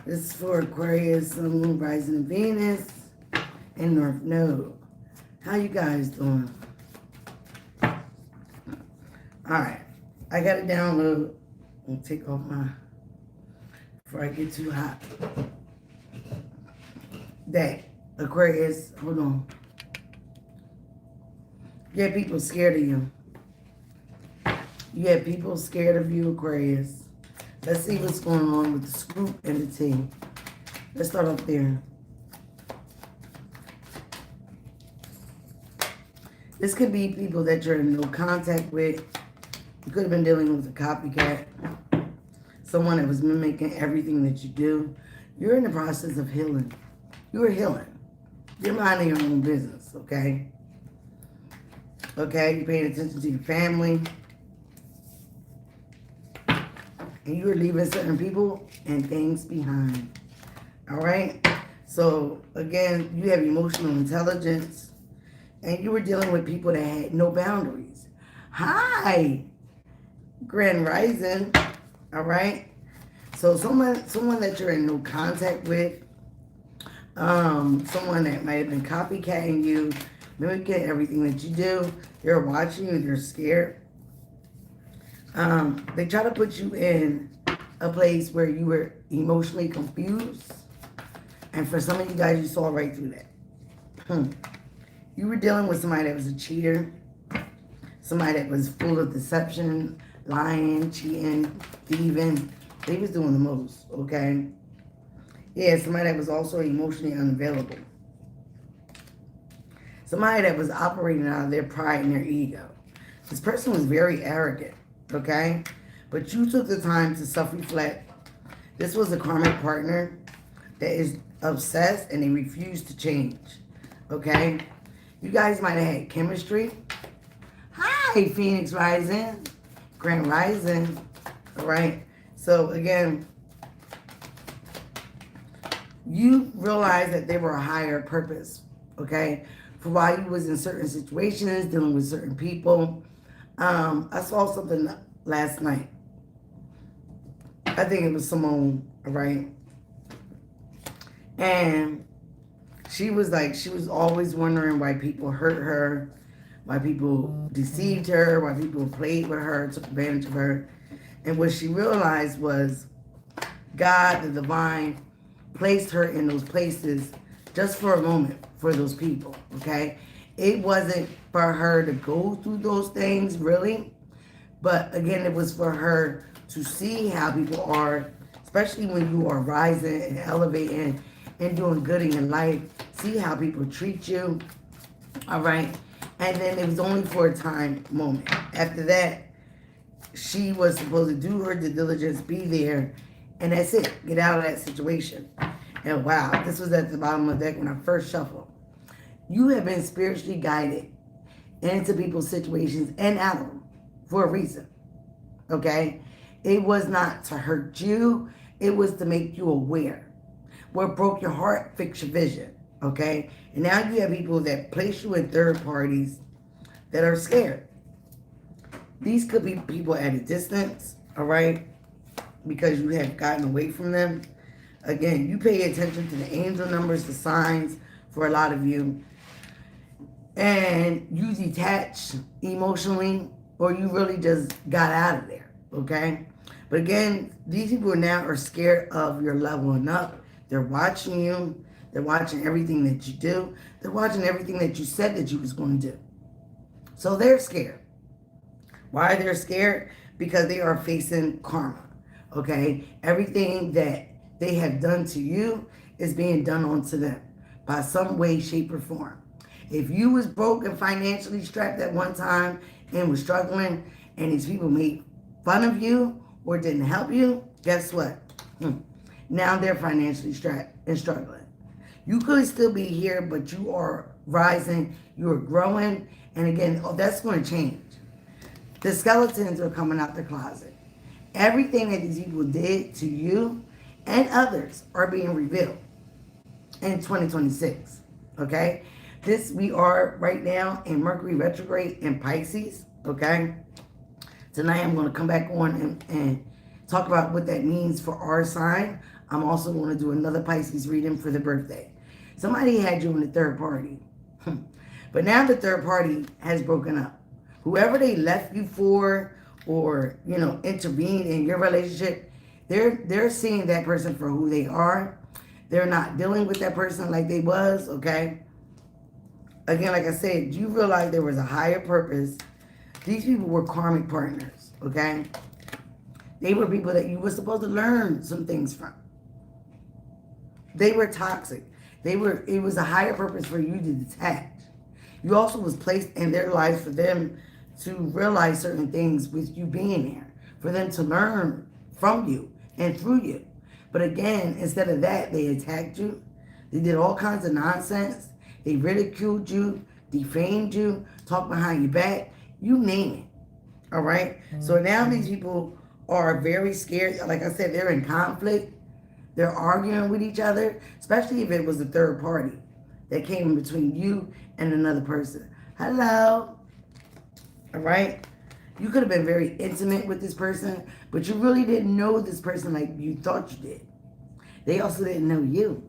This is for Aquarius, Sun, Moon, Rising, and Venus, and North Node. How you guys doing? Alright. I got to download. I'll take off my... Before I get too hot. That Aquarius, hold on. You have people scared of you. You have people scared of you, Aquarius. Let's see what's going on with the Scoop and the T. Let's start up there. This could be people that you're in no contact with. You could have been dealing with a copycat. Someone that was mimicking everything that you do. You're in the process of healing. You are healing. You're minding your own business, okay? Okay, you're paying attention to your family. And you are leaving certain people and things behind. All right? So, again, you have emotional intelligence. And you were dealing with people that had no boundaries. Hi, Grand Rising. All right? So, someone that you're in no contact with. Someone that might have been copycatting you, mimicking everything that you do. They're watching you. They're scared. They try to put you in a place where you were emotionally confused. And for some of you guys, you saw right through that. You were dealing with somebody that was a cheater. Somebody that was full of deception, lying, cheating, thieving. They was doing the most, okay? Yeah, somebody that was also emotionally unavailable. Somebody that was operating out of their pride and their ego. This person was very arrogant, okay? But you took the time to self-reflect. This was a karmic partner that is obsessed and they refuse to change, okay? You guys might have had chemistry. Hi, Phoenix Rising, Grand Rising, all right? So, again, you realize that there were a higher purpose, okay? For why you was in certain situations, dealing with certain people. I saw something last night. I think it was Simone, right? And she was always wondering why people hurt her, why people deceived her, why people played with her, took advantage of her. And what she realized was God, the divine, placed her in those places just for a moment for those people, okay? It wasn't for her to go through those things, really. But again, it was for her to see how people are, especially when you are rising and elevating and doing good in your life. See how people treat you, all right? And then it was only for a time moment. After that, she was supposed to do her due diligence, be there, and that's it. Get out of that situation. And wow, this was at the bottom of the deck when I first shuffled. You have been spiritually guided into people's situations and out of them for a reason, okay? It was not to hurt you. It was to make you aware. What broke your heart, fix your vision, okay? And now you have people that place you in third parties that are scared. These could be people at a distance, all right? Because you have gotten away from them. Again, you pay attention to the angel numbers, the signs for a lot of you. And you detach emotionally, or you really just got out of there, okay? But again, these people now are scared of your leveling up. They're watching you. They're watching everything that you do. They're watching everything that you said that you was going to do. So they're scared. Why are they scared? Because they are facing karma, okay? Everything that they have done to you is being done onto them by some way, shape, or form. If you was broke and financially strapped at one time and was struggling, and these people made fun of you or didn't help you, guess what? Now they're financially strapped and struggling. You could still be here, but you are rising, you are growing, and again, that's going to change. The skeletons are coming out the closet. Everything that these people did to you and others are being revealed in 2026, okay? We are right now in Mercury retrograde in Pisces, okay? Tonight I'm going to come back on and talk about what that means for our sign. I'm also going to do another Pisces reading for the birthday. Somebody had you in the third party. But now the third party has broken up. Whoever they left you for or, you know, intervened in your relationship, they're seeing that person for who they are. They're not dealing with that person like they was, okay? Again, like I said, you realize there was a higher purpose. These people were karmic partners, okay? They were people that you were supposed to learn some things from. They were toxic. It was a higher purpose for you to detach. You also was placed in their lives for them to realize certain things with you being there, for them to learn from you and through you. But again, instead of that, they attacked you. They did all kinds of nonsense. They ridiculed you, defamed you, talked behind your back, you name it. All right? So now these people are very scared. Like I said, they're in conflict. They're arguing with each other, especially if it was a third party that came in between you and another person. Hello. All right? You could have been very intimate with this person, but you really didn't know this person like you thought you did. They also didn't know you.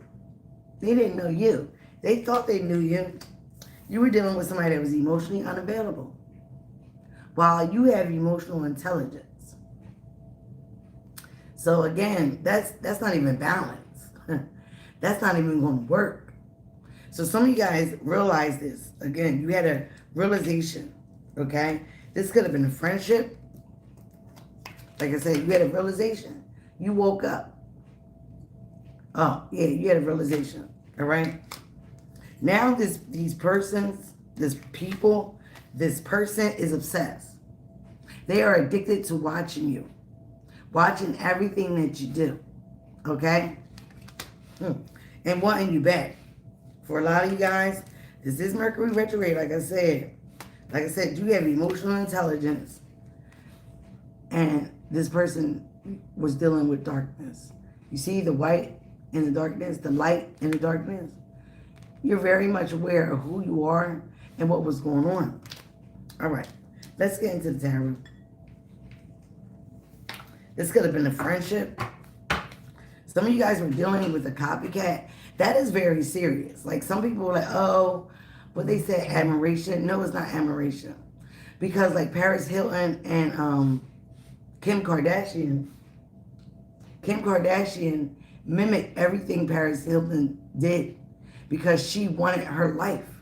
They didn't know you. They thought they knew you. You were dealing with somebody that was emotionally unavailable, while you have emotional intelligence. So again, that's not even balance. That's not even going to work. So some of you guys realize this. Again, you had a realization, okay? This could have been a friendship. Like I said, you had a realization. You woke up. Oh, yeah, you had a realization, all right? Now these persons, this person is obsessed. They are addicted to watching you. Watching everything that you do, okay? And wanting you back. For a lot of you guys, this is Mercury retrograde, like I said. Like I said, you have emotional intelligence. And this person was dealing with darkness. You see the white in the darkness, the light in the darkness? You're very much aware of who you are and what was going on. All right, let's get into the tarot. This could have been a friendship. Some of you guys were dealing with a copycat. That is very serious. Like some people were like, oh, but they said admiration. No, it's not admiration. Because like Paris Hilton and Kim Kardashian mimicked everything Paris Hilton did because she wanted her life.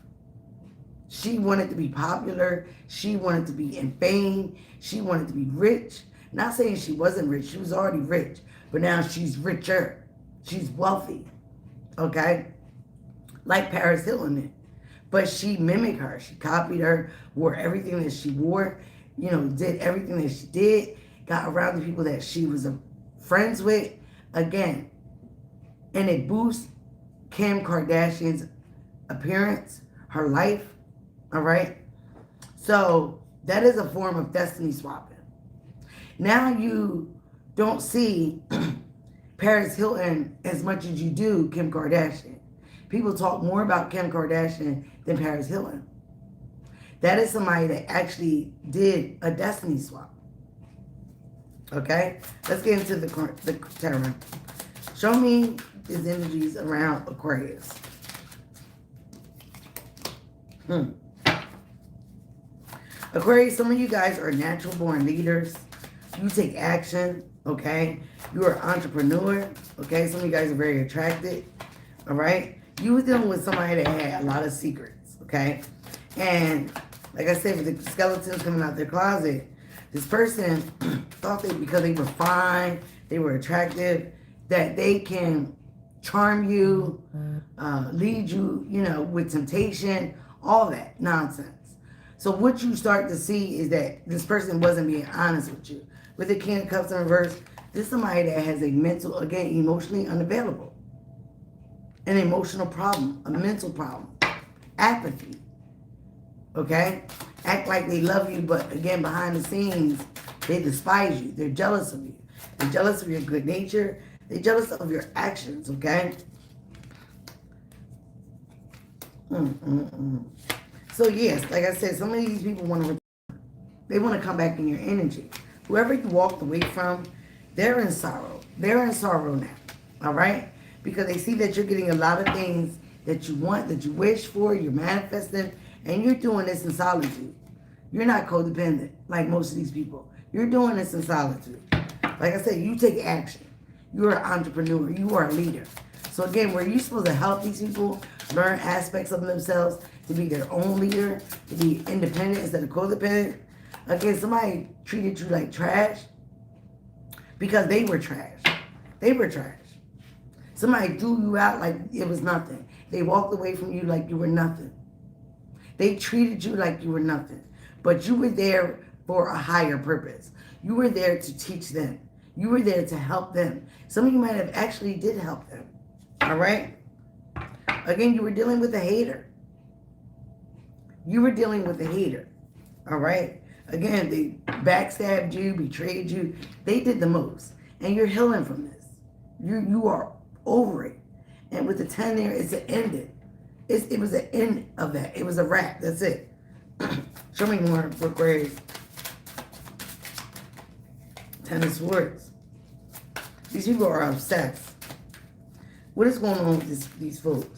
She wanted to be popular. She wanted to be in fame. She wanted to be rich. Not saying she wasn't rich. She was already rich. But now she's richer. She's wealthy. Okay? Like Paris Hilton did. But she mimicked her. She copied her. Wore everything that she wore. You know, did everything that she did. Got around the people that she was friends with. Again. And it boosts Kim Kardashian's appearance. Her life. Alright? So, that is a form of destiny swapping. Now you don't see Paris Hilton as much as you do Kim Kardashian. People talk more about Kim Kardashian than Paris Hilton. That is somebody that actually did a destiny swap. Okay? Let's get into the tarot. Show me his energies around Aquarius. Aquarius, some of you guys are natural born leaders. You take action, okay? You are an entrepreneur, okay? Some of you guys are very attracted, all right? You were dealing with somebody that had a lot of secrets, okay? And like I said, with the skeletons coming out their closet, this person thought that because they were fine, they were attractive, that they can charm you, lead you, you know, with temptation, all that nonsense. So what you start to see is that this person wasn't being honest with you. With the King of Cups in reverse, this is somebody that has a mental, again, emotionally unavailable. An emotional problem, a mental problem, apathy, okay? Act like they love you, but again, behind the scenes, they despise you. They're jealous of you. They're jealous of your good nature. They're jealous of your actions, okay? So yes, like I said, some of these people want to, they want to come back in your energy. Whoever you walked away from, they're in sorrow. They're in sorrow now. All right? Because they see that you're getting a lot of things that you want, that you wish for, you're manifesting, and you're doing this in solitude. You're not codependent like most of these people. You're doing this in solitude. Like I said, you take action. You're an entrepreneur. You are a leader. So again, where you're supposed to help these people learn aspects of themselves to be their own leader, to be independent instead of codependent. Again, somebody treated you like trash because they were trash. They were trash. Somebody threw you out like it was nothing. They walked away from you like you were nothing. They treated you like you were nothing. But you were there for a higher purpose. You were there to teach them. You were there to help them. Some of you might have actually did help them. All right? Again, you were dealing with a hater. You were dealing with a hater. All right? Again, they backstabbed you, betrayed you. They did the most. And you're healing from this. You are over it. And with the 10 there, it's an ending. It was an end of that. It was a wrap. That's it. Show me more for Aquarius. 10 of Swords. These people are obsessed. What is going on with these folks?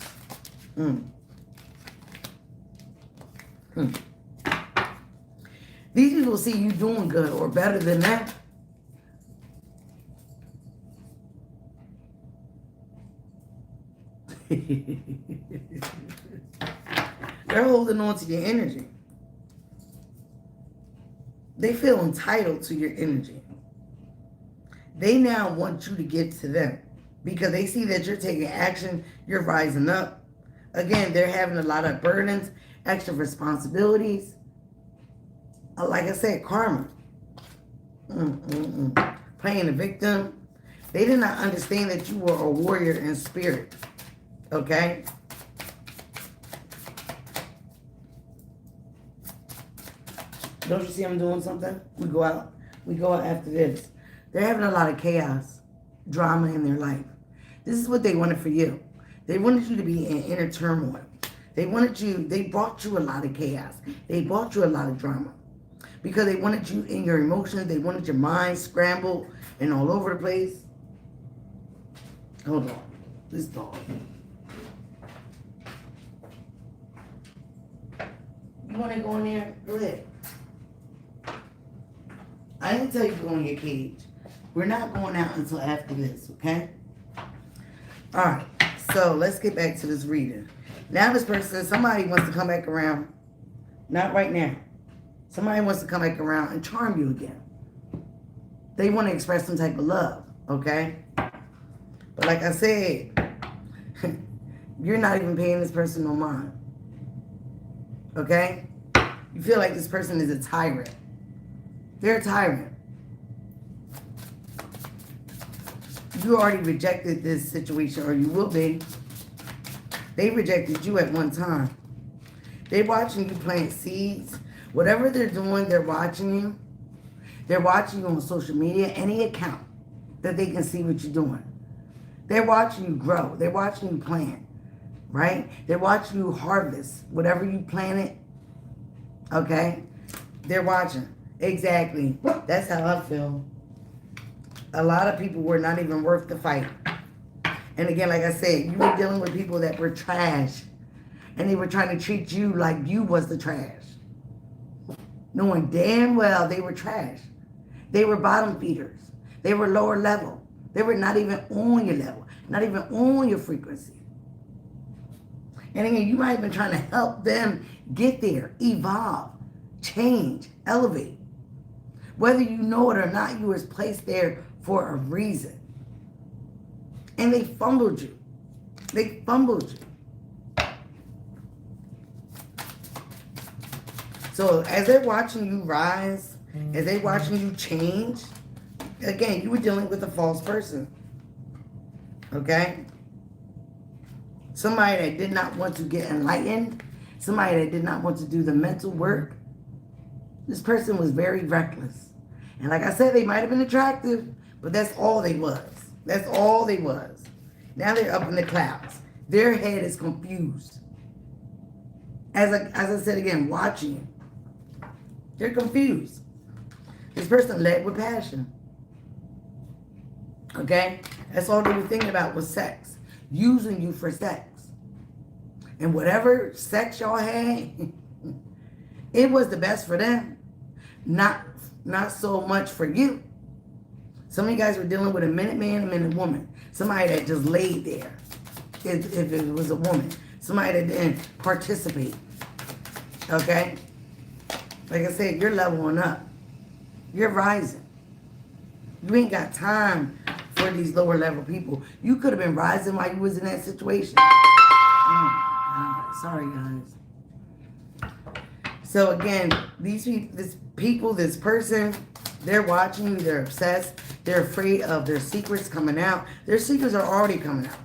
These people see you doing good or better than that. They're holding on to your energy. They feel entitled to your energy. They now want you to give to them because they see that you're taking action, you're rising up. Again, they're having a lot of burdens, extra responsibilities. Like I said, karma. Playing a victim. They did not understand that you were a warrior in spirit. Okay? Don't you see I'm doing something? We go out after this. They're having a lot of chaos, drama in their life. This is what they wanted for you. They wanted you to be in inner turmoil. They brought you a lot of chaos. They brought you a lot of drama. Because they wanted you in your emotions. They wanted your mind scrambled and all over the place. Hold on. This dog. You want to go in there? Go ahead. I didn't tell you to go in your cage. We're not going out until after this, okay? Alright, so let's get back to this reading. Now this person, somebody wants to come back around. Not right now. Somebody wants to come back around and charm you again. They want to express some type of love, okay? But like I said, you're not even paying this person no mind. Okay? You feel like this person is a tyrant. They're a tyrant. You already rejected this situation, or you will be. They rejected you at one time. They're watching you plant seeds. Whatever they're doing, they're watching you. They're watching you on social media, any account that they can see what you're doing. They're watching you grow. They're watching you plant, right? They're watching you harvest whatever you planted, okay? They're watching. Exactly. That's how I feel. A lot of people were not even worth the fight. And again, like I said, you were dealing with people that were trash. And they were trying to treat you like you was the trash. Knowing damn well they were trash. They were bottom feeders. They were lower level. They were not even on your level. Not even on your frequency. And again, you might have been trying to help them get there, evolve, change, elevate. Whether you know it or not, you was placed there for a reason. And they fumbled you. They fumbled you. So as they're watching you rise, as they're watching you change, again, you were dealing with a false person. Okay? Somebody that did not want to get enlightened. Somebody that did not want to do the mental work. This person was very reckless. And like I said, they might have been attractive, but that's all they was. That's all they was. Now they're up in the clouds. Their head is confused. As I said again, watching. They're confused. This person led with passion. Okay? That's all they were thinking about was sex. Using you for sex. And whatever sex y'all had, it was the best for them. Not so much for you. Some of you guys were dealing with a minute man, a minute woman. Somebody that just laid there. If it was a woman. Somebody that didn't participate. Okay? Like I said, you're leveling up. You're rising. You ain't got time for these lower level people. You could have been rising while you was in that situation. Oh, God. Sorry, guys. So again, this person, they're watching you, they're obsessed, they're afraid of their secrets coming out. Their secrets are already coming out.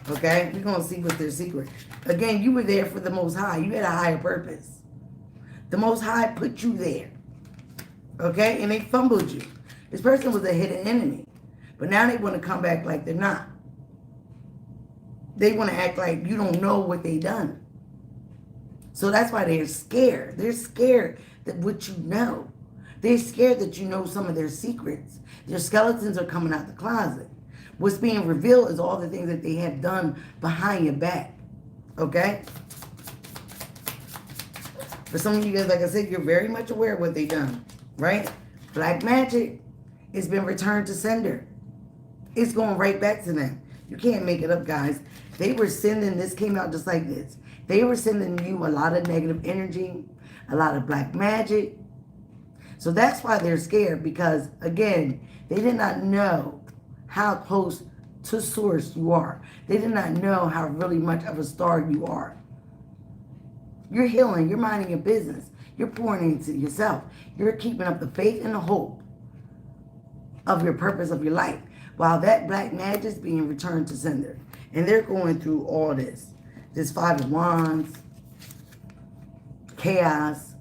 Okay? We're going to see what's their secret. Again, you were there for the Most High. You had a higher purpose. The Most High put you there. Okay? And they fumbled you. This person was a hidden enemy. But now they want to come back like they're not. They want to act like you don't know what they done. So that's why they're scared. They're scared that what you know. They're scared that you know some of their secrets. Their skeletons are coming out the closet. What's being revealed is all the things that they have done behind your back. Okay? For some of you guys, like I said, you're very much aware of what they've done. Right? Black magic has been returned to sender. It's going right back to them. You can't make it up, guys. They were sending, this came out just like this. They were sending you a lot of negative energy, a lot of black magic. So that's why they're scared, because, again, they did not know how close to source you are. They did not know how really much of a star you are. You're healing. You're minding your business. You're pouring into yourself. You're keeping up the faith and the hope of your purpose of your life, while that black magic is being returned to sender. And they're going through all this. This Five of Wands, chaos,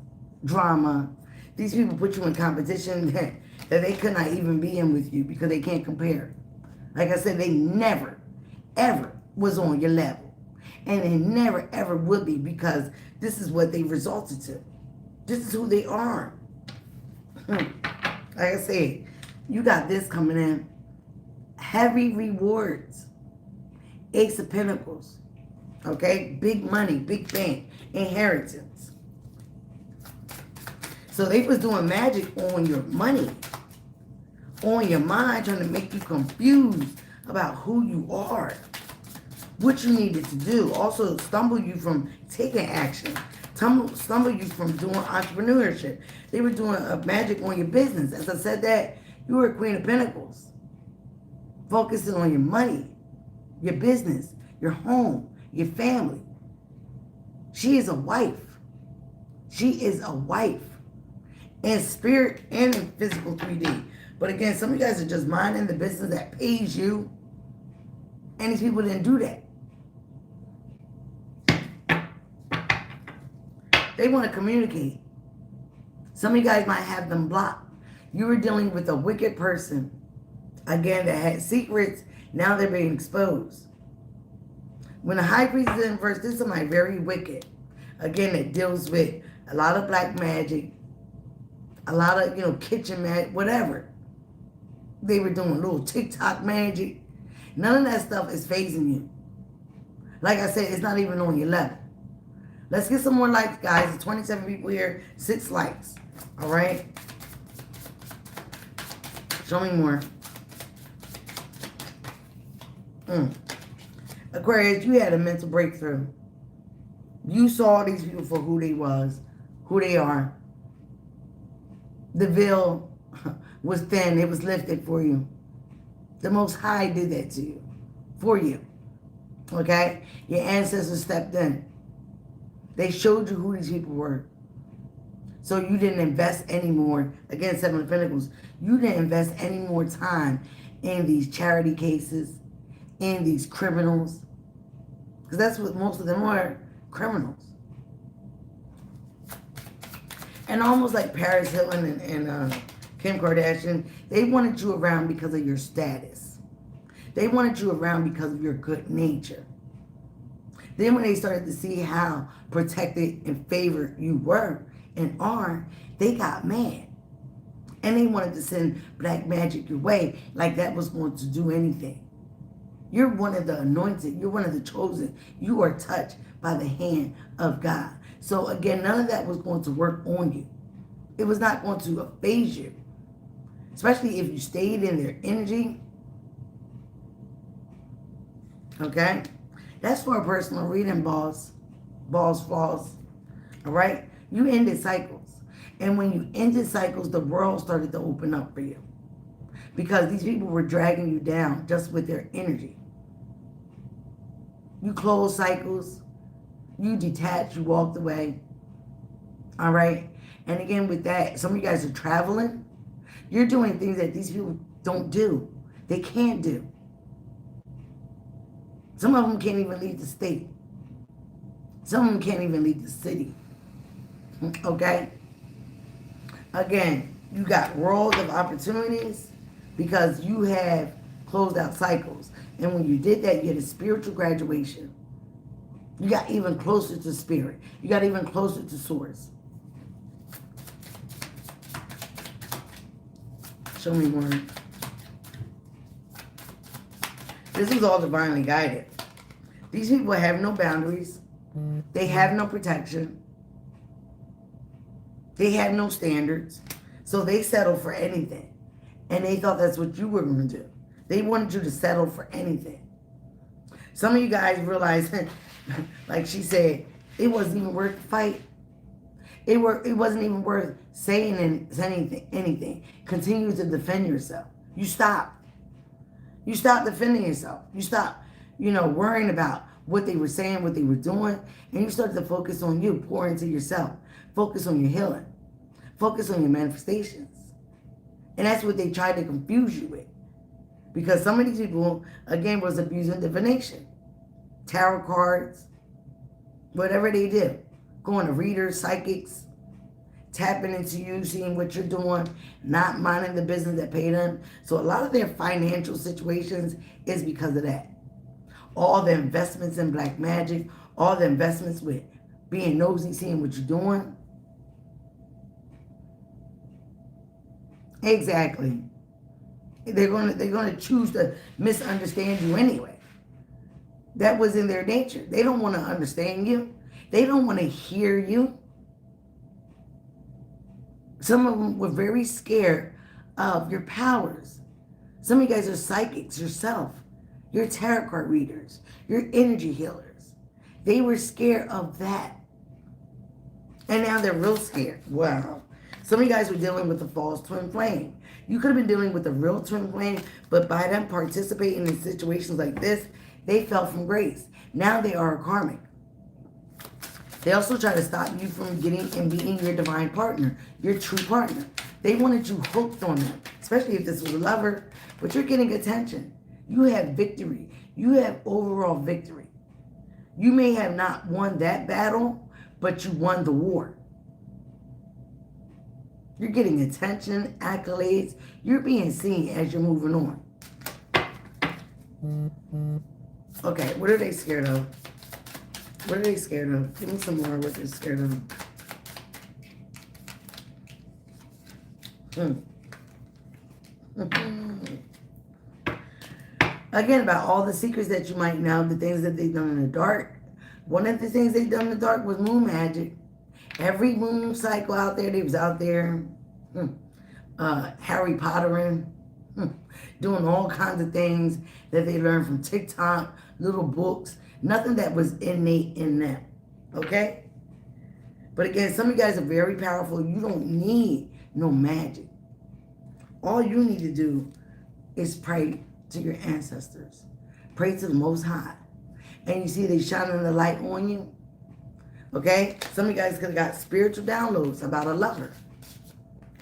drama. These people put you in competition that they could not even be in with you because they can't compare. Like I said, they never, ever was on your level. And they never, ever would be, because this is what they resulted to. This is who they are. Like I said, you got this coming in. Heavy rewards. Ace of Pentacles. Okay? Big money, big bank, inheritance. So they was doing magic on your money, on your mind, trying to make you confused about who you are, what you needed to do. Also stumble you from taking action. Stumble you from doing entrepreneurship. They were doing magic on your business. As I said that, you were a Queen of Pentacles. Focusing on your money, your business, your home, your family. She is a wife. She is a wife. In spirit and in physical 3D. But again, some of you guys are just minding the business that pays you. And these people didn't do that. They want to communicate. Some of you guys might have them blocked. You were dealing with a wicked person. Again, that had secrets. Now they're being exposed. When the high priest is in verse, this is somebody very wicked. Again, that deals with a lot of black magic. A lot of, kitchen magic, whatever. They were doing little TikTok magic. None of that stuff is phasing you. Like I said, it's not even on your level. Let's get some more likes, guys. There's 27 people here, 6 likes. All right? Show me more. Aquarius, you had a mental breakthrough. You saw these people for who they was, who they are. The veil was thin. It was lifted for you. The Most High did that to you. For you. Okay? Your ancestors stepped in. They showed you who these people were. So you didn't invest anymore. Again, 7 of Pentacles. You didn't invest any more time in these charity cases, in these criminals. Because that's what most of them are, criminals. And almost like Paris Hilton and Kim Kardashian, they wanted you around because of your status. They wanted you around because of your good nature. Then when they started to see how protected and favored you were and are, they got mad. And they wanted to send black magic your way like that was going to do anything. You're one of the anointed. You're one of the chosen. You are touched by the hand of God. So again, none of that was going to work on you. It was not going to phase you. Especially if you stayed in their energy. Okay? That's for a personal reading, balls. Balls falls. All right? You ended cycles. And when you ended cycles, the world started to open up for you. Because these people were dragging you down just with their energy. You closed cycles. You detached. You walked away. All right? And again, with that, some of you guys are traveling. You're doing things that these people don't do. They can't do. Some of them can't even leave the state. Some of them can't even leave the city. Okay? Again, you got worlds of opportunities because you have closed out cycles. And when you did that, you had a spiritual graduation. You got even closer to spirit. You got even closer to source. Show me more. This is all divinely guided. These people have no boundaries. They have no protection. They have no standards. So they settle for anything. And they thought that's what you were going to do. They wanted you to settle for anything. Some of you guys realize, like she said, it wasn't even worth the fight. It wasn't even worth saying anything. Continue to defend yourself. You stop. You stop defending yourself. You stop, worrying about what they were saying, what they were doing, and you started to focus on you, pour into yourself. Focus on your healing. Focus on your manifestations. And that's what they tried to confuse you with. Because some of these people, again, was abusing divination. Tarot cards, whatever they do. Going to readers, psychics, tapping into you, seeing what you're doing, not minding the business that paid them. So a lot of their financial situations is because of that. All the investments in black magic, all the investments with being nosy, seeing what you're doing. Exactly. They're gonna choose to misunderstand you anyway. That was in their nature. They don't want to understand you. They don't want to hear you. Some of them were very scared of your powers. Some of you guys are psychics yourself. You're tarot card readers. You're energy healers. They were scared of that. And now they're real scared. Wow. Some of you guys were dealing with the false twin flame. You could have been dealing with the real twin flame, but by them participating in situations like this, they fell from grace. Now they are a karmic. They also try to stop you from getting and being your divine partner, your true partner. They wanted you hooked on them, especially if this was a lover, but you're getting attention. You have victory. You have overall victory. You may have not won that battle, but you won the war. You're getting attention, accolades. You're being seen as you're moving on. Okay, what are they scared of? What are they scared of? Give me some more what they're scared of. Again, about all the secrets that you might know, the things that they've done in the dark. One of the things they've done in the dark was moon magic. Every moon cycle out there, they was out there Harry Pottering, doing all kinds of things that they learned from TikTok, little books, nothing that was innate in them, okay? But again, some of you guys are very powerful. You don't need no magic. All you need to do is pray to your ancestors. Pray to the Most High. And you see they shining the light on you. Okay? Some of you guys could have got spiritual downloads about a lover.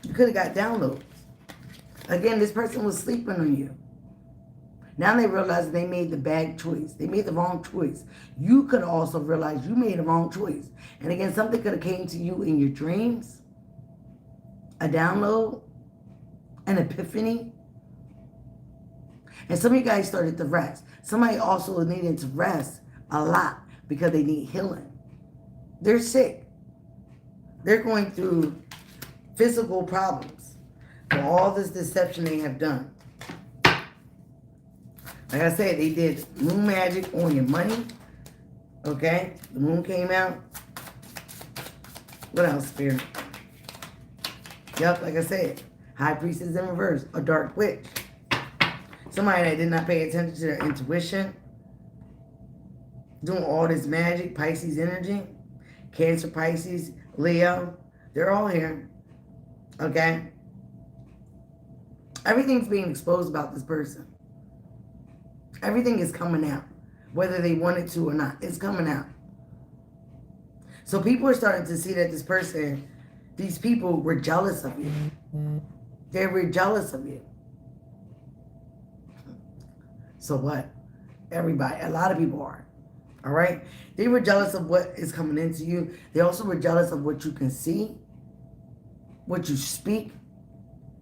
You could have got downloads. Again, this person was sleeping on you. Now they realize they made the bad choice. They made the wrong choice. You could also realize you made the wrong choice. And again, something could have came to you in your dreams. A download. An epiphany. And some of you guys started to rest. Somebody also needed to rest a lot because they need healing. They're sick. They're going through physical problems. for all this deception they have done. Like I said, they did moon magic on your money. Okay? The moon came out. What else, Spirit? Yep, like I said. High priestess in reverse. A dark witch. Somebody that did not pay attention to their intuition. Doing all this magic. Pisces energy. Cancer, Pisces, Leo. They're all here. Okay? Everything's being exposed about this person. Everything is coming out. Whether they want it to or not. It's coming out. So people are starting to see that this person, these people were jealous of you. They were jealous of you. So what? Everybody, a lot of people are. All right? They were jealous of what is coming into you. They also were jealous of what you can see, what you speak,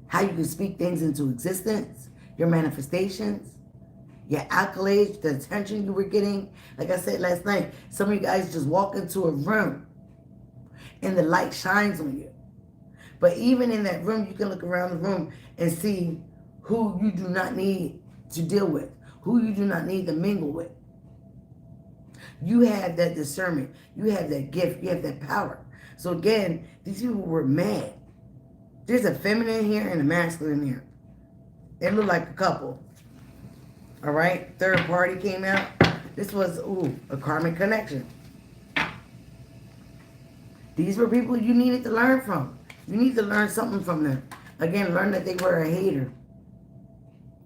how you can speak things into existence, your manifestations, your accolades, the attention you were getting. Like I said last night, some of you guys just walk into a room and the light shines on you. But even in that room, you can look around the room and see who you do not need to deal with, who you do not need to mingle with. You have that discernment. You have that gift. You have that power. So again, these people were mad. There's a feminine here and a masculine here. It looked like a couple. All right? Third party came out. This was, a karmic connection. These were people you needed to learn from. You need to learn something from them. Again, learn that they were a hater.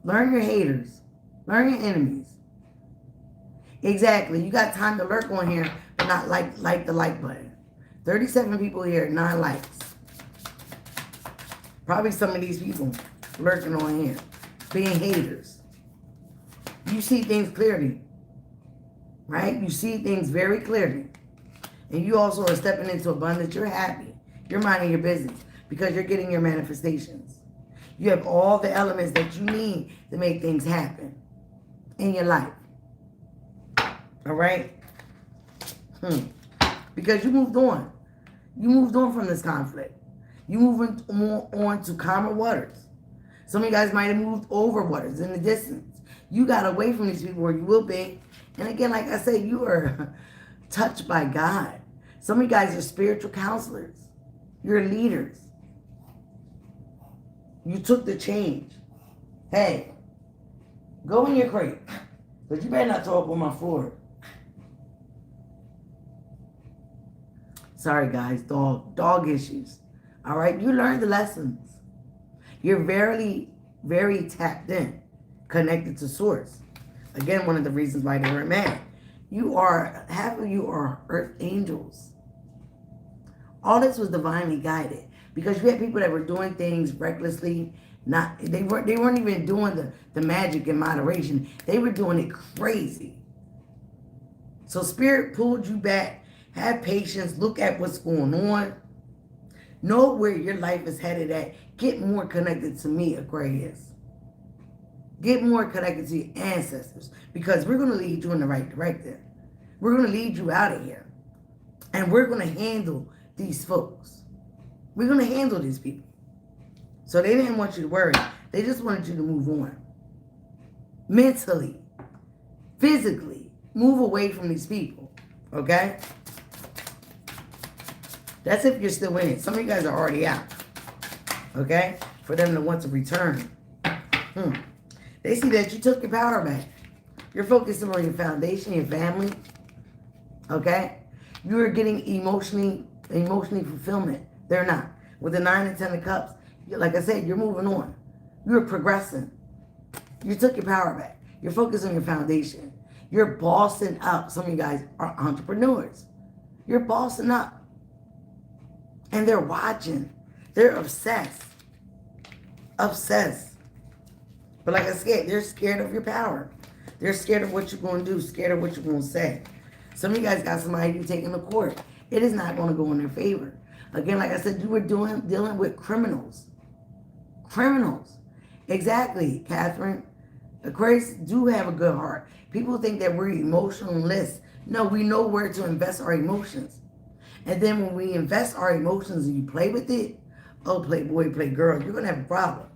Learn your haters. Learn your enemies. Exactly. You got time to lurk on here, but not like the like button. 37 people here, 9 likes. Probably some of these people lurking on here, being haters. You see things clearly, right? You see things very clearly. And you also are stepping into abundance. You're happy. You're minding your business because you're getting your manifestations. You have all the elements that you need to make things happen in your life. All right? Because you moved on. You moved on from this conflict. You moved on to calmer waters. Some of you guys might have moved over waters in the distance. You got away from these people, or you will be. And again, like I said, you are touched by God. Some of you guys are spiritual counselors. You're leaders. You took the change. Hey, go in your crate. But you better not throw up on my floor. Sorry, guys. Dog issues. All right? You learned the lessons. You're very, very tapped in. Connected to source. Again, one of the reasons why they were mad. Half of you are earth angels. All this was divinely guided. Because you had people that were doing things recklessly. They weren't even doing the magic in moderation. They were doing it crazy. So Spirit pulled you back. Have patience. Look at what's going on. Know where your life is headed at. Get more connected to me, Aquarius. Get more connected to your ancestors. Because we're going to lead you in the right direction. We're going to lead you out of here. And we're going to handle these folks. We're going to handle these people. So they didn't want you to worry. They just wanted you to move on. Mentally. Physically. Move away from these people. Okay? That's if you're still in it. Some of you guys are already out. Okay? For them to want to return. They see that you took your power back. You're focusing on your foundation, your family. Okay? You are getting emotionally fulfillment. They're not. With the 9 and 10 of cups, like I said, you're moving on. You're progressing. You took your power back. You're focused on your foundation. You're bossing up. Some of you guys are entrepreneurs. You're bossing up. And they're watching. They're obsessed. Obsessed. But like I said, they're scared of your power. They're scared of what you're going to do. Scared of what you're going to say. Some of you guys got somebody you taking to court. It is not going to go in their favor. Again, like I said, you were dealing with criminals. Criminals. Exactly, Catherine. Aquarius do have a good heart. People think that we're emotionless. No, we know where to invest our emotions. And then when we invest our emotions and you play with it, oh, playboy, playgirl, you're going to have a problem.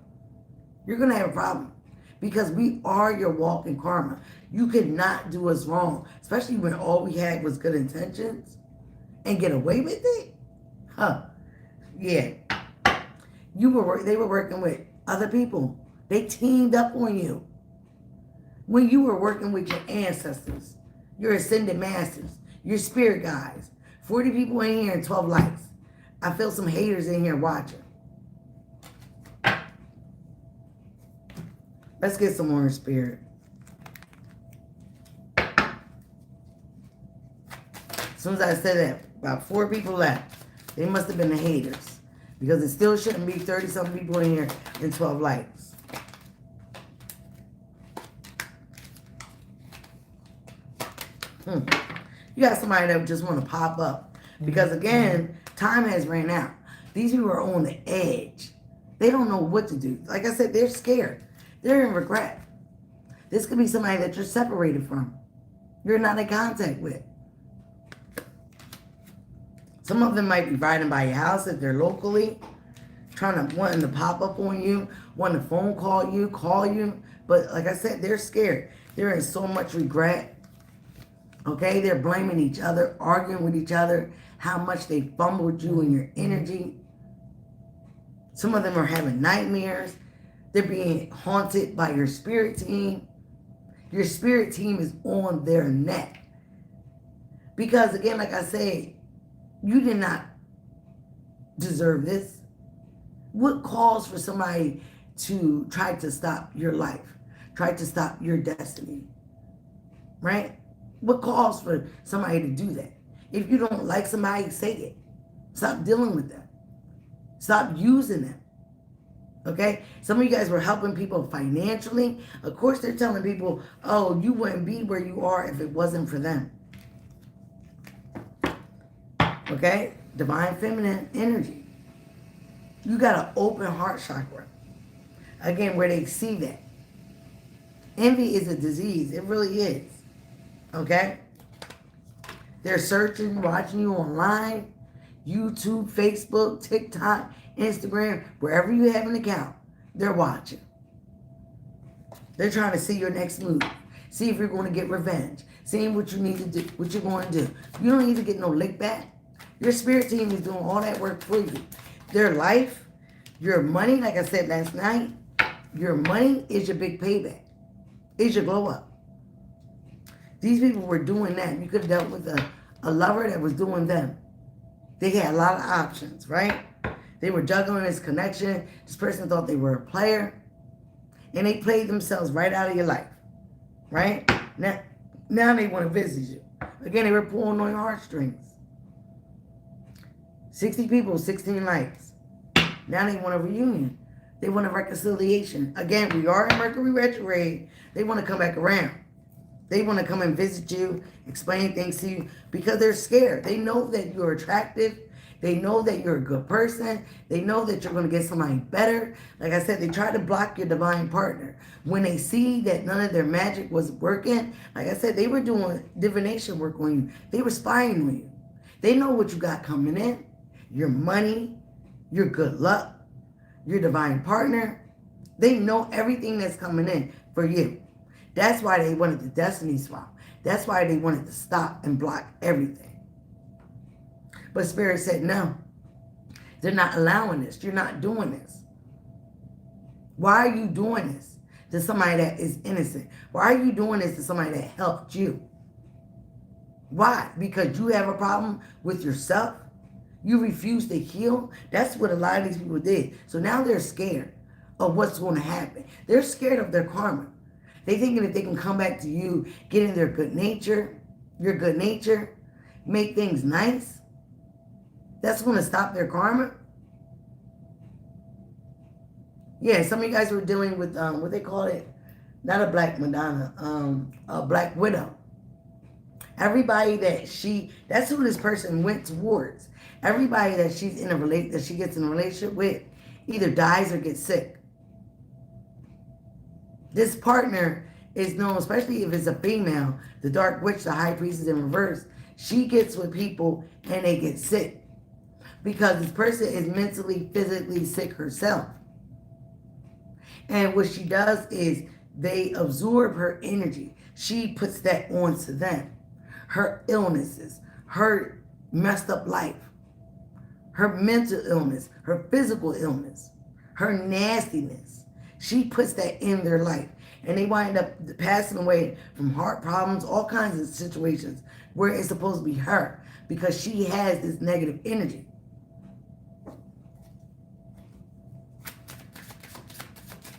You're going to have a problem. Because we are your walking karma. You cannot do us wrong. Especially when all we had was good intentions. And get away with it? Huh. Yeah. They were working with other people. They teamed up on you. When you were working with your ancestors, your ascended masters, your spirit guides. 40 people in here and 12 likes. I feel some haters in here watching. Let's get some more in spirit. As soon as I said that, about 4 people left. They must have been the haters. Because it still shouldn't be 30-something people in here and 12 likes. You got somebody that just want to pop up. Because again, time has ran out. These people are on the edge. They don't know what to do. Like I said, they're scared. They're in regret. This could be somebody that you're separated from. You're not in contact with. Some of them might be riding by your house if they're locally, wanting to pop up on you, wanting to phone call you. But like I said, they're scared. They're in so much regret. Okay, they're blaming each other, arguing with each other, how much they fumbled you and your energy. Some of them are having nightmares. They're being haunted by your spirit team. Your spirit team is on their neck. Because again, like I said, you did not deserve this. What calls for somebody to try to stop your life? Try to stop your destiny? Right? What calls for somebody to do that? If you don't like somebody, say it. Stop dealing with them. Stop using them. Okay? Some of you guys were helping people financially. Of course, they're telling people, oh, you wouldn't be where you are if it wasn't for them. Okay? Divine feminine energy. You got an open heart chakra. Again, where they see that. Envy is a disease. It really is. Okay? They're searching, watching you online, YouTube, Facebook, TikTok, Instagram, wherever you have an account, they're watching. They're trying to see your next move. See if you're going to get revenge. Seeing what you need to do, what you're going to do. You don't need to get no lick back. Your spirit team is doing all that work for you. Their life, your money, like I said last night, your money is your big payback. Is your glow up. These people were doing that. You could have dealt with a lover that was doing them. They had a lot of options, right? They were juggling this connection. This person thought they were a player. And they played themselves right out of your life, right? Now they want to visit you. Again, they were pulling on your heartstrings. 60 people, 16 likes. Now they want a reunion. They want a reconciliation. Again, we are in Mercury retrograde. They want to come back around. They want to come and visit you, explain things to you, because they're scared. They know that you're attractive. They know that you're a good person. They know that you're going to get somebody better. Like I said, they try to block your divine partner. When they see that none of their magic was working, like I said, they were doing divination work on you. They were spying on you. They know what you got coming in. Your money, your good luck, your divine partner. They know everything that's coming in for you. That's why they wanted the destiny swap. That's why they wanted to stop and block everything. But Spirit said, no, they're not allowing this. You're not doing this. Why are you doing this to somebody that is innocent? Why are you doing this to somebody that helped you? Why? Because you have a problem with yourself? You refuse to heal? That's what a lot of these people did. So now they're scared of what's going to happen. They're scared of their karma. They thinking if they can come back to you, get in their good nature, your good nature, make things nice, that's going to stop their karma. Yeah, some of you guys were dealing with, what they call it, not a Black Madonna, a Black Widow. Everybody that's who this person went towards. Everybody that she gets in a relationship with either dies or gets sick. This partner is known, especially if it's a female, the dark witch, the high priestess in reverse, she gets with people and they get sick. because this person is mentally, physically sick herself. And what she does is they absorb her energy. She puts that onto them. Her illnesses, her messed up life, her mental illness, her physical illness, her nastiness. She puts that in their life. And they wind up passing away from heart problems, all kinds of situations where it's supposed to be her because she has this negative energy.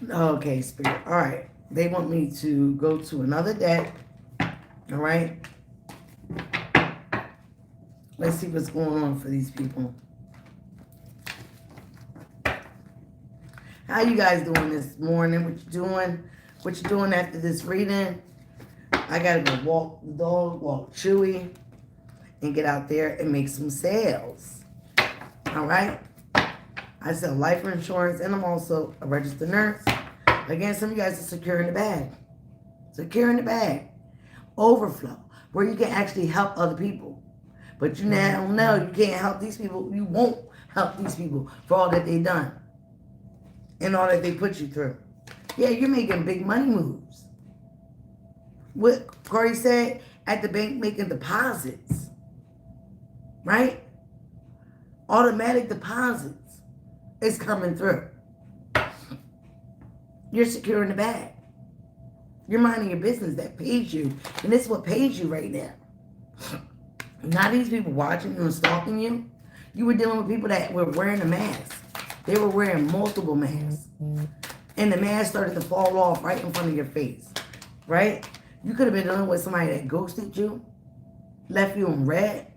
Okay, Spirit. All right. They want me to go to another deck. All right. Let's see what's going on for these people. How you guys doing this morning? What you doing? What you doing after this reading? I gotta go walk the dog, walk Chewy, and get out there and make some sales. All right? I sell life insurance, and I'm also a registered nurse. Again, some of you guys are securing the bag. Securing the bag. Overflow, where you can actually help other people. But you now know you can't help these people. You won't help these people for all that they've done and all that they put you through. Yeah, you're making big money moves. What Corey said, at the bank making deposits. Right? Automatic deposits is coming through. You're securing the bag. You're minding your business that pays you. And this is what pays you right now. Not these people watching you and stalking you. You were dealing with people that were wearing a mask. They were wearing multiple masks. And the mask started to fall off right in front of your face. Right? You could have been dealing with somebody that ghosted you. Left you in red.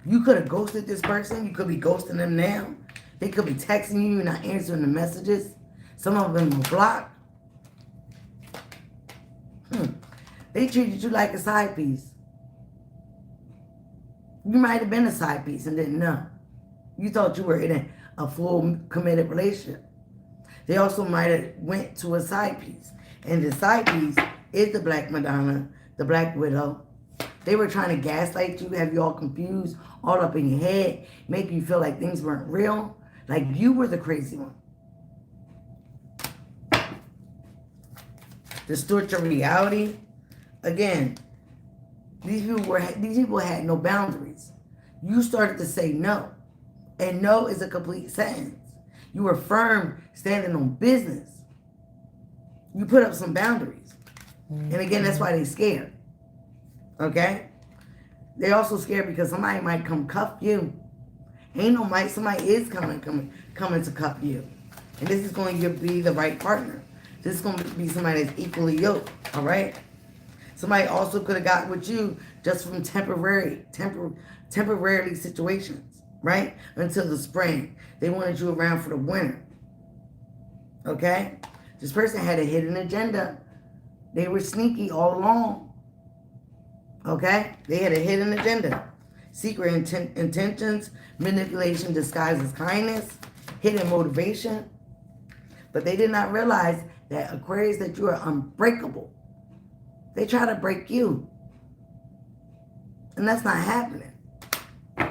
You could have ghosted this person. You could be ghosting them now. They could be texting you and not answering the messages. Some of them were blocked. They treated you like a side piece. You might have been a side piece and didn't know. You thought you were in a full committed relationship. They also might have went to a side piece. And the side piece is the Black Madonna, the Black Widow. They were trying to gaslight you, have you all confused, all up in your head, make you feel like things weren't real, like you were the crazy one. Distort your reality. Again, these people had no boundaries. You started to say no. And no is a complete sentence. You were firm, standing on business. You put up some boundaries. And again, that's why they're scared. Okay? They also scared because somebody might come cuff you. Ain't no might, somebody is coming to cuff you. And this is going to be the right partner. This is going to be somebody that's equally yoked. All right? Somebody also could have got with you just from temporarily situations, right? Until the spring. They wanted you around for the winter. Okay? This person had a hidden agenda. They were sneaky all along. Okay? They had a hidden agenda. Secret intentions, manipulation disguised as kindness, hidden motivation. But they did not realize that Aquarius, that you are unbreakable. They try to break you. And that's not happening.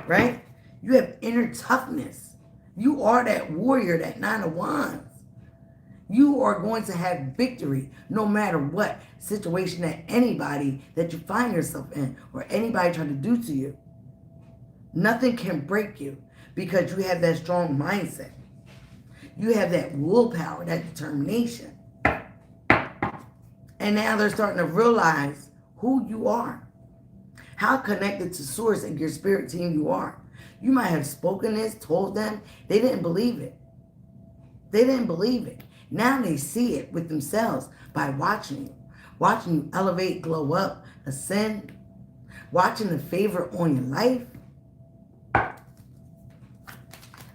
Right? You have inner toughness. You are that warrior, that 9 of Wands. You are going to have victory no matter what situation that anybody that you find yourself in or anybody try to do to you. Nothing can break you because you have that strong mindset. You have that willpower, that determination. And now they're starting to realize who you are. How connected to Source and your spirit team you are. You might have spoken this, told them. They didn't believe it. They didn't believe it. Now they see it with themselves by watching you. Watching you elevate, glow up, ascend. Watching the favor on your life.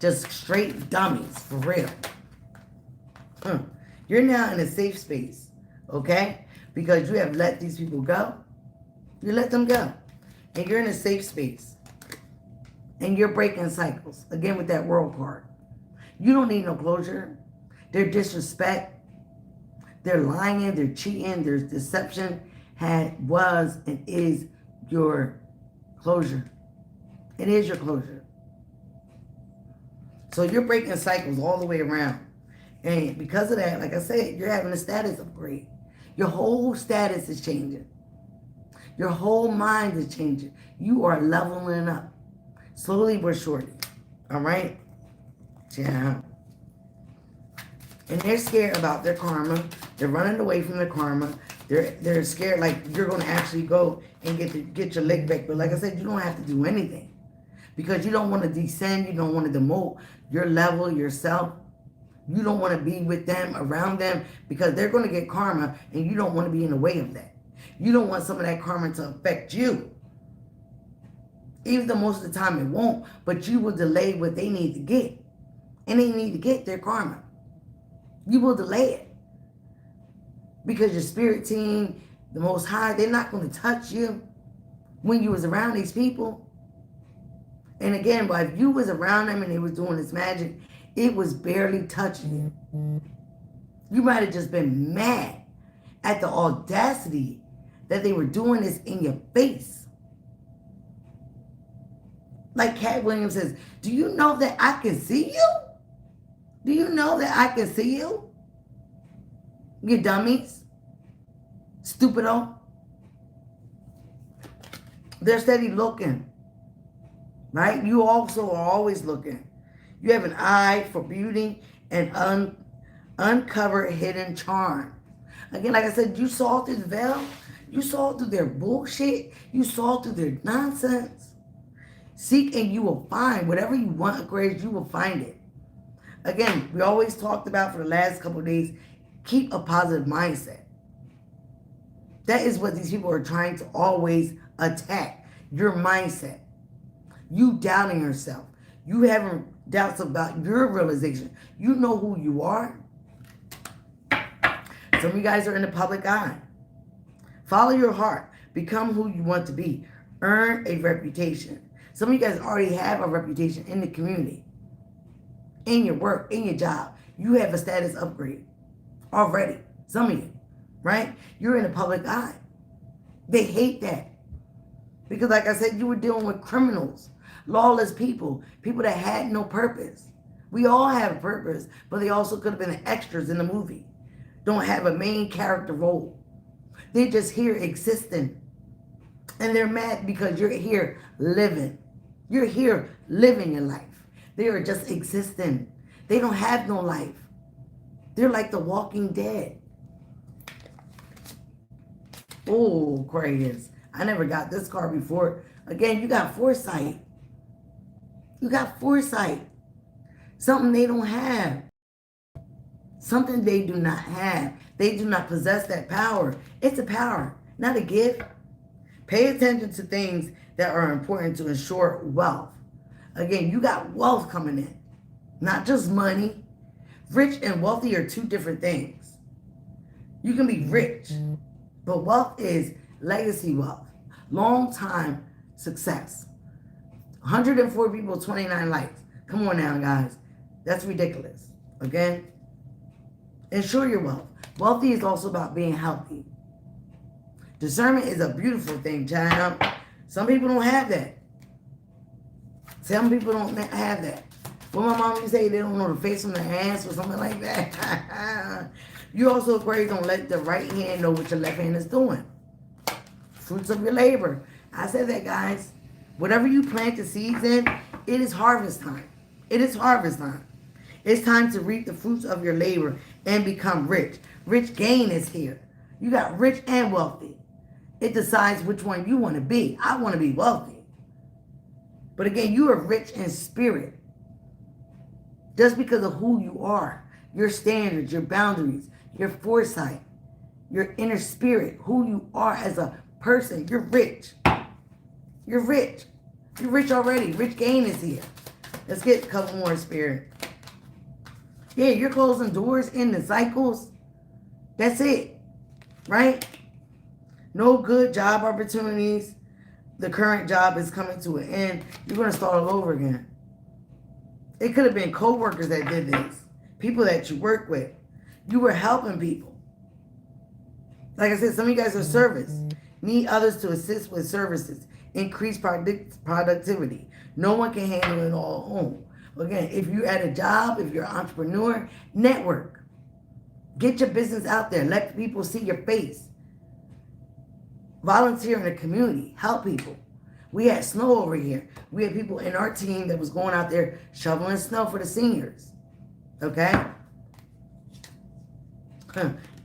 Just straight dummies, for real. You're now in a safe space, okay? Because you have let these people go. You let them go. And you're in a safe space. And you're breaking cycles. Again, with that World card. You don't need no closure. Their disrespect, their lying, their cheating, their deception was and is your closure. It is your closure. So you're breaking cycles all the way around. And because of that, like I said, you're having a status upgrade. Your whole status is changing. Your whole mind is changing. You are leveling up. Slowly but surely. All right? Yeah. And they're scared about their karma. They're running away from their karma. They're scared like you're going to actually go and get your leg back. But like I said, you don't have to do anything. Because you don't want to descend. You don't want to demote your level, yourself. You don't want to be with them, around them, because they're going to get karma, and you don't want to be in the way of that. You don't want some of that karma to affect you. Even though most of the time it won't, but you will delay what they need to get. And they need to get their karma. You will delay it. Because your spirit team, the Most High, they're not going to touch you when you was around these people. And again, but if you was around them and they was doing this magic, it was barely touching you. You might have just been mad at the audacity that they were doing this in your face. Like Cat Williams says, do you know that I can see you? Do you know that I can see you? You dummies. Stupido. They're steady looking. Right? You also are always looking. You have an eye for beauty and uncover hidden charm. Again, like I said, you saw through the veil. You saw through their bullshit. You saw through their nonsense. Seek and you will find. Whatever you want, Aquarius, you will find it. Again, we always talked about for the last couple of days, keep a positive mindset. That is what these people are trying to always attack. Your mindset. You doubting yourself. You having doubts about your realization. You know who you are. Some of you guys are in the public eye. Follow your heart. Become who you want to be. Earn a reputation. Some of you guys already have a reputation in the community. In your work, in your job. You have a status upgrade already. Some of you, right? You're in the public eye. They hate that. Because like I said, you were dealing with criminals, lawless people, people that had no purpose. We all have a purpose, but they also could have been the extras in the movie. Don't have a main character role. They're just here existing. And they're mad because you're here living. You're here living your life. They are just existing. They don't have no life. They're like the walking dead. Oh, Aquarius. I never got this card before. Again, you got foresight. You got foresight. Something they don't have. Something they do not have. They do not possess that power. It's a power, not a gift. Pay attention to things that are important to ensure wealth. Again, you got wealth coming in. Not just money. Rich and wealthy are two different things. You can be rich, but wealth is legacy wealth. Long time success. 104 people, 29 likes. Come on now, guys. That's ridiculous. Okay? Ensure your wealth. Wealthy is also about being healthy. Discernment is a beautiful thing, child. Some people don't have that. Some people don't have that. When my mom used to say they don't know the face from the ass or something like that. You also, Aquarius, don't let the right hand know what your left hand is doing. Fruits of your labor. I said that, guys. Whatever you plant the seeds in, it is harvest time. It is harvest time. It's time to reap the fruits of your labor and become rich. Rich gain is here. You got rich and wealthy. It decides which one you want to be. I want to be wealthy. But again, you are rich in spirit. Just because of who you are, your standards, your boundaries, your foresight, your inner spirit, who you are as a person, you're rich. You're rich. You're rich already. Rich gain is here. Let's get a couple more, Spirit. Yeah, you're closing doors in the cycles. That's it. Right? No good job opportunities. The current job is coming to an end. You're going to start all over again. It could have been co-workers that did this. People that you work with. You were helping people. Like I said, some of you guys are service. Need others to assist with services. Increase productivity. No one can handle it all at home. Again, if you're at a job, if you're an entrepreneur, network. Get your business out there. Let people see your face. Volunteer in the community. Help people. We had snow over here. We had people in our team that was going out there shoveling snow for the seniors. Okay?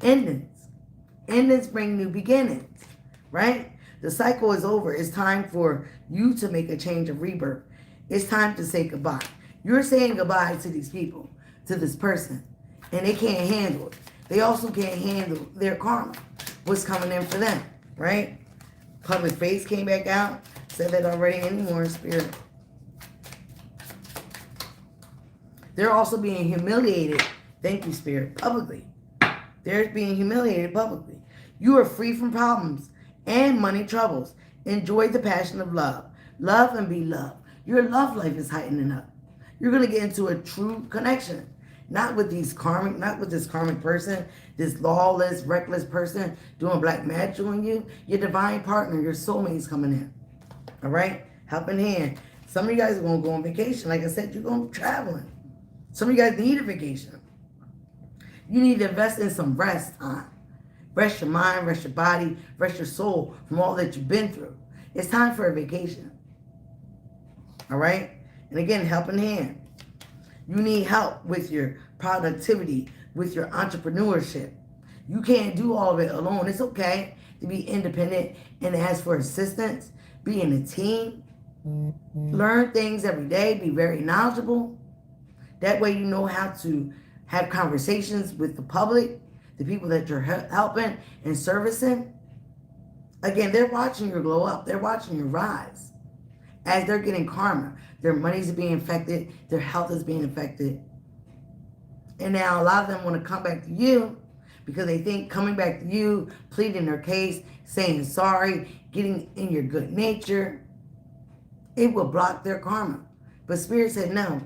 Endings. Endings bring new beginnings. Right? The cycle is over. It's time for you to make a change of rebirth. It's time to say goodbye. You're saying goodbye to these people, to this person, and they can't handle it. They also can't handle their karma, what's coming in for them, right? Public face came back out. Said that already anymore, Spirit. They're also being humiliated. Thank you, Spirit. Publicly. They're being humiliated publicly. You are free from problems and money troubles. Enjoy the passion of love. Love and be loved. Your love life is heightening up. You're going to get into a true connection. Not with this karmic person, this lawless, reckless person doing black magic on you. Your divine partner, your soulmate's coming in. All right? Helping hand. Some of you guys are going to go on vacation. Like I said, you're going to be traveling. Some of you guys need a vacation. You need to invest in some rest time. Rest your mind, rest your body, rest your soul from all that you've been through. It's time for a vacation. All right? And again, helping hand. You need help with your productivity, with your entrepreneurship. You can't do all of it alone. It's okay to be independent and ask for assistance. Be in a team. Learn things every day. Be very knowledgeable. That way you know how to have conversations with the public, the people that you're helping and servicing. Again, they're watching you glow up. They're watching you rise. As they're getting karma, their money's being affected, their health is being affected. And now a lot of them want to come back to you because they think coming back to you, pleading their case, saying sorry, getting in your good nature, it will block their karma. But Spirit said, no.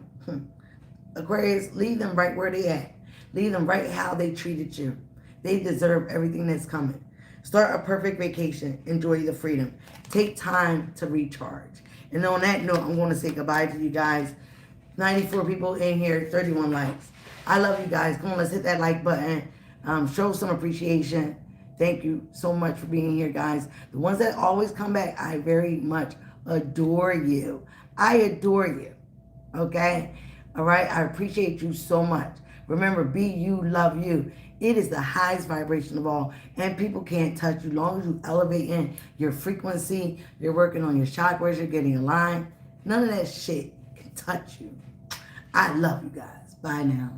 Aquarius, leave them right where they at. Leave them right how they treated you. They deserve everything that's coming. Start a perfect vacation. Enjoy the freedom. Take time to recharge. And on that note, I'm going to say goodbye to you guys. 94 people in here, 31 likes. I love you guys. Come on, let's hit that like button. Show some appreciation. Thank you so much for being here, guys. The ones that always come back, I very much adore you. I adore you. Okay? All right? I appreciate you so much. Remember, be you, love you. It is the highest vibration of all. And people can't touch you. As long as you elevate in your frequency, you're working on your chakras, you're getting aligned. None of that shit can touch you. I love you guys. Bye now.